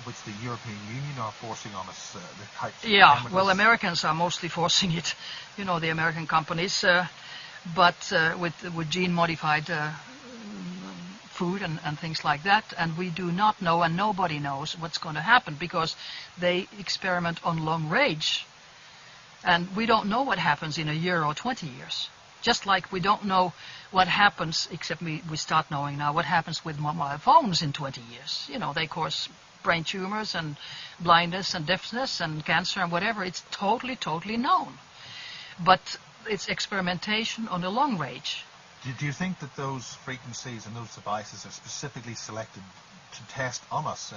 which the European Union are forcing on us, the types of Yeah, chemicals. well, Americans are mostly forcing it, the American companies, but with gene-modified food and things like that, and we do not know, and nobody knows what's going to happen, because they experiment on long range, and we don't know what happens in a year or 20 years. Just like we don't know what happens, except we start knowing now what happens with mobile phones in 20 years. They cause brain tumors and blindness and deafness and cancer and whatever. It's totally known. But it's experimentation on a long range. Do you think that those frequencies and those devices are specifically selected to test on us?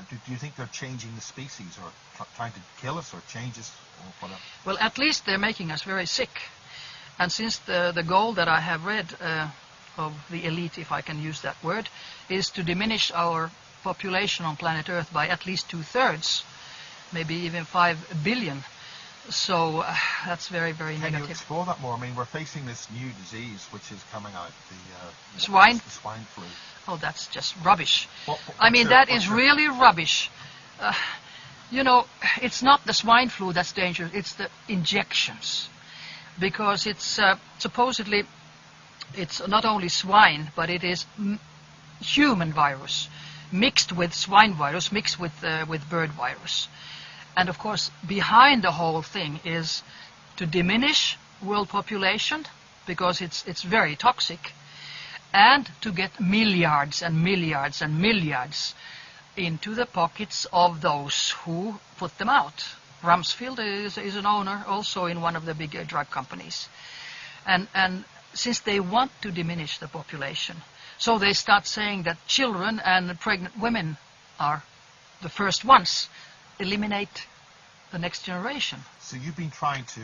Do you think they're changing the species or trying to kill us or change us or whatever? Well, at least they're making us very sick. And since the goal that I have read of the elite, if I can use that word, is to diminish our population on planet Earth by at least 2/3, maybe even 5 billion. So that's very, very negative. Can you explore that more? I mean, we're facing this new disease which is coming out, the swine flu. Oh, that's just rubbish. What's that is really rubbish. It's not the swine flu that's dangerous, it's the injections. Because it's supposedly, it's not only swine, but it is human virus mixed with swine virus, mixed with bird virus. And of course, behind the whole thing is to diminish world population, because it's very toxic, and to get milliards and milliards and milliards into the pockets of those who put them out. Rumsfeld is an owner also in one of the big drug companies. And since they want to diminish the population, so they start saying that children and pregnant women are the first ones. Eliminate the next generation. So you've been trying to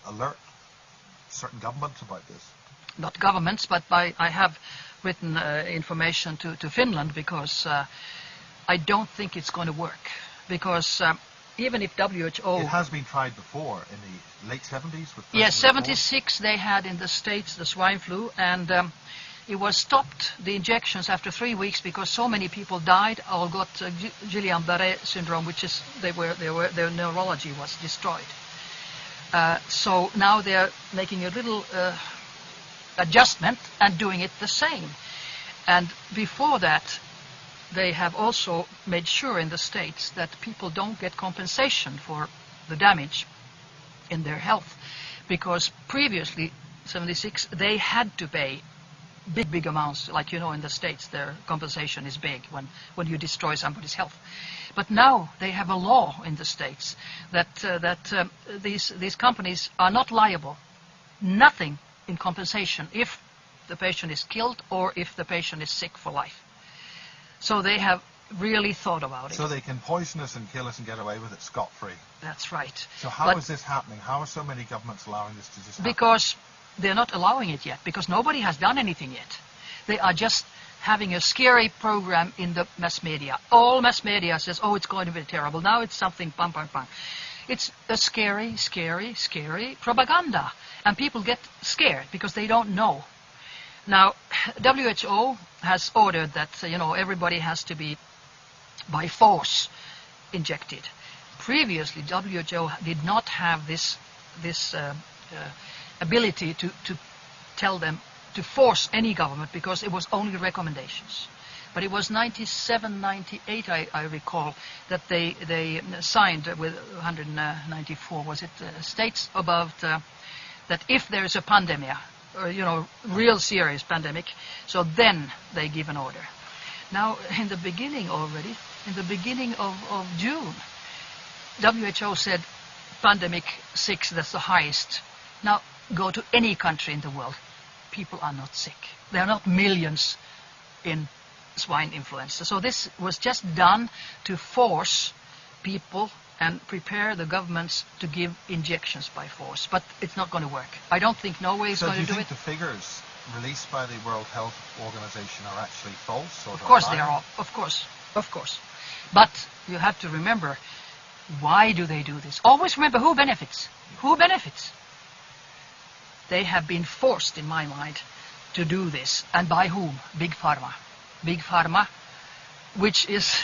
alert certain governments about this? Not governments, but I have written information to Finland, because I don't think it's going to work. Because even if WHO... It has been tried before in the late 70s? Yes, 76 they had in the States the swine flu, and it was stopped, the injections, after 3 weeks, because so many people died or got Guillain-Barré syndrome, which is their neurology was destroyed. So now they're making a little adjustment and doing it the same. And before that, they have also made sure in the States that people don't get compensation for the damage in their health, because previously, 76, they had to pay big amounts. Like, in the States, their compensation is big when you destroy somebody's health. But now they have a law in the States that these companies are not liable, nothing in compensation, if the patient is killed or if the patient is sick for life. So they have really thought about it. So they can poison us and kill us and get away with it scot-free. That's right. So how is this happening? How are so many governments allowing this to just happen? Because they're not allowing it yet, because nobody has done anything yet. They are just having a scary program in the mass media. All mass media says, oh, it's going to be terrible. Now it's something, bang, bang, bang. It's a scary propaganda. And people get scared because they don't know. Now, WHO has ordered that, everybody has to be by force injected. Previously, WHO did not have this ability to tell them to force any government, because it was only recommendations. But it was 97, 98, I recall, that they signed with 194, was it, states about that if there is a pandemic, or, real serious pandemic, so then they give an order. Now, in the beginning of June, WHO said pandemic 6, that's the highest. Now, go to any country in the world, people are not sick. There are not millions in swine influenza. So this was just done to force people and prepare the governments to give injections by force. But it's not going to work. I don't think Norway is going to do it. So do you think the figures released by the World Health Organization are actually false? Of course they are. Of course. But you have to remember, why do they do this? Always remember who benefits. Who benefits? They have been forced, in my mind, to do this. And by whom? Big Pharma. Big Pharma, which is,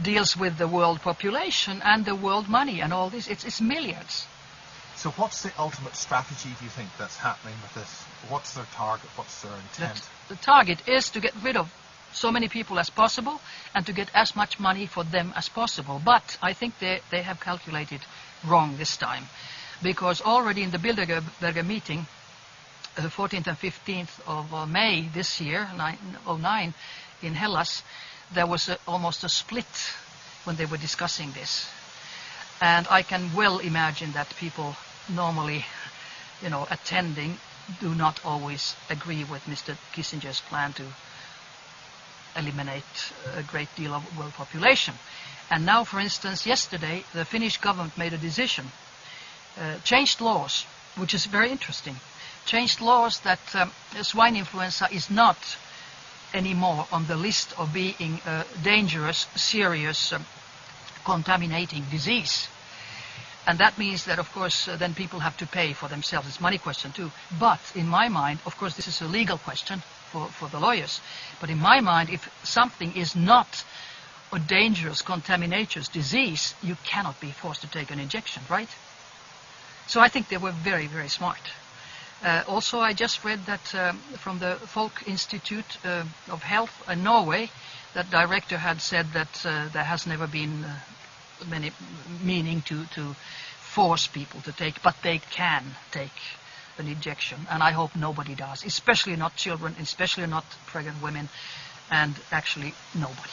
deals with the world population and the world money and all this. It's milliards. So what's the ultimate strategy, do you think, that's happening with this? What's their target? What's their intent? The target is to get rid of so many people as possible and to get as much money for them as possible. But I think they have calculated wrong this time, because already in the Bilderberger meeting, the 14th and 15th of May this year, 2009, in Hellas, there was almost a split when they were discussing this. And I can well imagine that people normally, attending do not always agree with Mr. Kissinger's plan to eliminate a great deal of world population. And now, for instance, yesterday, the Finnish government made a decision, changed laws, which is very interesting, changed laws that swine influenza is not anymore on the list of being a dangerous, serious, contaminating disease. And that means that, of course, then people have to pay for themselves. It's a money question too. But in my mind, of course, this is a legal question for the lawyers. But in my mind, if something is not a dangerous, contaminations disease, you cannot be forced to take an injection, right? So I think they were very, very smart. Also, I just read that from the Folk Institute of Health in Norway, that director had said that there has never been many meaning to force people to take, but they can take an injection, and I hope nobody does, especially not children, especially not pregnant women, and actually nobody.